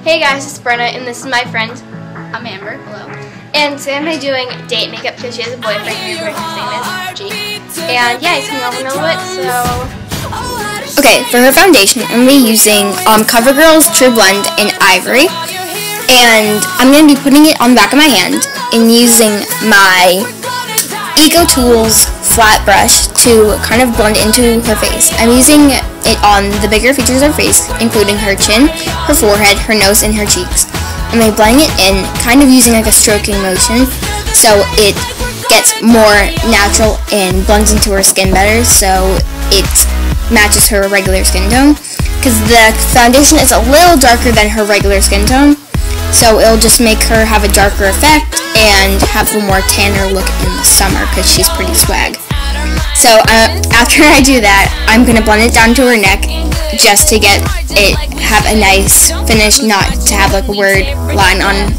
Hey guys, it's Brenna, and this is my friend. I'm Amber. Hello. And today I'm doing date makeup because she has a boyfriend whose name is G. And yeah, he's coming over in a little bit, so... Okay, for her foundation, I'm going to be using CoverGirl's True Blend in Ivory. And I'm going to be putting it on the back of my hand and using my Eco Tools flat brush to kind of blend into her face. I'm using it on the bigger features of her face, including her chin, her forehead, her nose, and her cheeks. I'm going to blend it in, kind of using like a stroking motion, so it gets more natural and blends into her skin better, so it matches her regular skin tone. Because the foundation is a little darker than her regular skin tone, so it'll just make her have a darker effect and have a more tanner look in the summer because she's pretty swag. So after I do that, I'm going to blend it down to her neck just to get it have a nice finish, not to have like a weird line on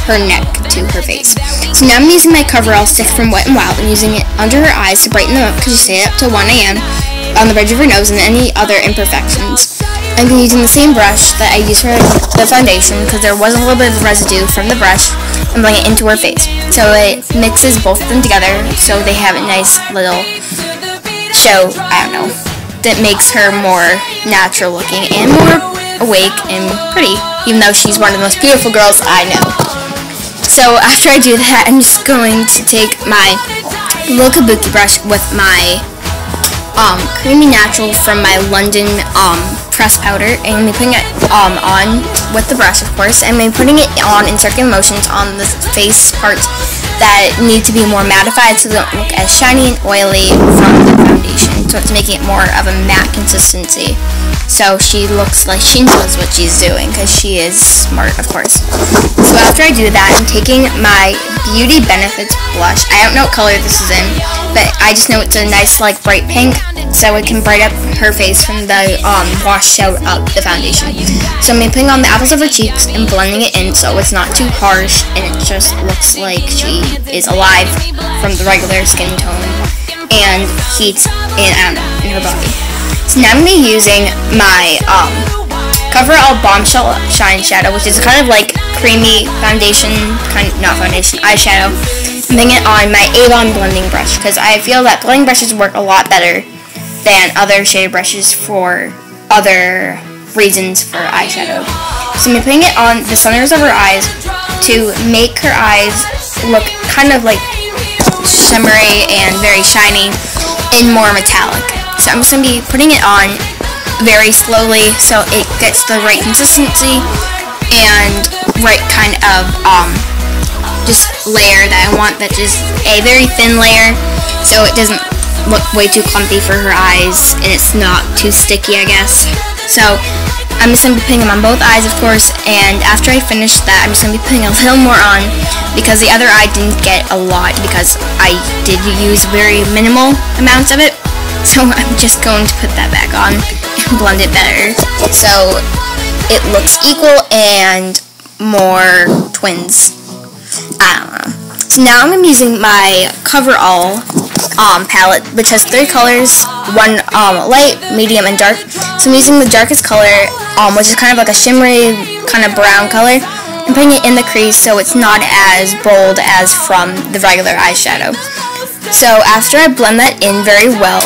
her neck to her face. So now I'm using my CoverAll stick from Wet n Wild and using it under her eyes to brighten them up because she stayed up till 1 a.m. on the bridge of her nose and any other imperfections. I'm going to be using the same brush that I used for the foundation because there was a little bit of residue from the brush and blend it into her face. So it mixes both of them together so they have a nice little show, I don't know, that makes her more natural looking and more awake and pretty, even though she's one of the most beautiful girls I know. So after I do that, I'm just going to take my little kabuki brush with my Creamy Natural from my London press powder, and I'm putting it on with the brush, of course, and I'm putting it on in circular motions on the face parts that need to be more mattified so they don't look as shiny and oily from the foundation. So it's making it more of a matte consistency. So she looks like she knows what she's doing because she is smart, of course. So after I do that, I'm taking my Beauty Benefits blush. I don't know what color this is in, but I just know it's a nice like bright pink, so it can brighten up her face from the wash out of the foundation. So I'm putting on the apples of her cheeks and blending it in so it's not too harsh and it just looks like she is alive from the regular skin tone and heat in her body. So now I'm going to be using my CoverAll Bombshell Shine Shadow, which is kind of like creamy foundation, eyeshadow. I'm putting it on my Avon blending brush because I feel that blending brushes work a lot better than other shaded brushes for other reasons for eyeshadow. So I'm putting it on the centers of her eyes to make her eyes look kind of like shimmery and very shiny and more metallic. So I'm just going to be putting it on very slowly so it gets the right consistency and right kind of just layer that I want, that is a very thin layer so it doesn't look way too clumpy for her eyes and it's not too sticky, I guess. So I'm just going to be putting them on both eyes, of course, and after I finish that I'm just going to be putting a little more on because the other eye didn't get a lot because I did use very minimal amounts of it. So I'm just going to put that back on and blend it better so it looks equal and more twins. I don't know. So now I'm using my CoverAll palette, which has 3 colors, one light, medium, and dark. So I'm using the darkest color, which is kind of like a shimmery kind of brown color, and putting it in the crease so it's not as bold as from the regular eyeshadow. So after I blend that in very well,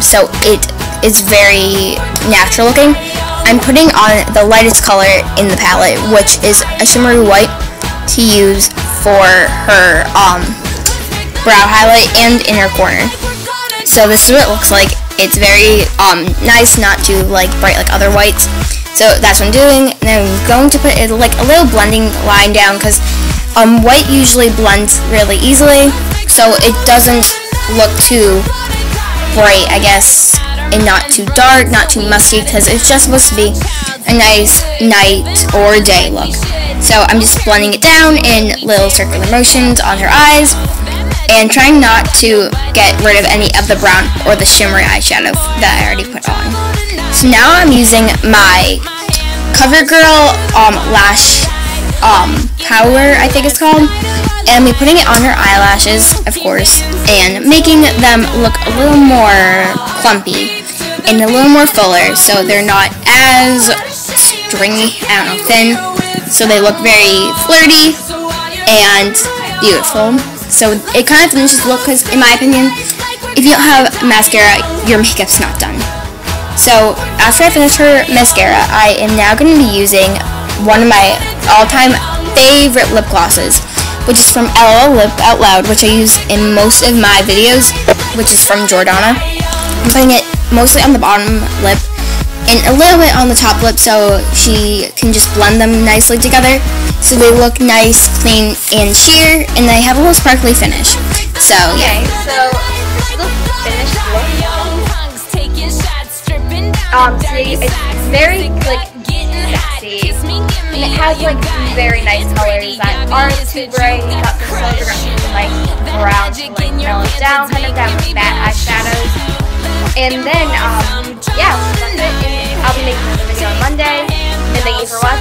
so it is very natural looking, I'm putting on the lightest color in the palette, which is a shimmery white to use for her brow highlight and inner corner. So this is what it looks like. It's very nice, not too like bright like other whites. So that's what I'm doing, and I'm going to put like a little blending line down because white usually blends really easily, so it doesn't look too bright, I guess, and not too dark, not too musky, because it's just supposed to be a nice night or day look. So I'm just blending it down in little circular motions on her eyes and trying not to get rid of any of the brown or the shimmery eyeshadow that I already put on. So now I'm using my CoverGirl lash powder, I think it's called, and I'm putting it on her eyelashes, of course, and making them look a little more clumpy and a little more fuller so they're not as stringy, I don't know, thin. so they look very flirty and beautiful. So it kind of finishes the look, because in my opinion, if you don't have mascara, your makeup's not done. So after I finish her mascara, I am now going to be using one of my all-time favorite lip glosses, which is from LOL Lip Out Loud, which I use in most of my videos, which is from Jordana. I'm putting it mostly on the bottom lip and a little bit on the top lip, so she can just blend them nicely together, so they look nice, clean, and sheer, and they have a little sparkly finish. So yeah. Okay, so this is the finished look. See, it's very like sexy, and it has like very nice colors that aren't too bright. You got some silver, got some like brown, to like mellow down, kind of down with matte eyeshadows. And then yeah, that's it. I'll be making another video on Monday. And thank you for watching.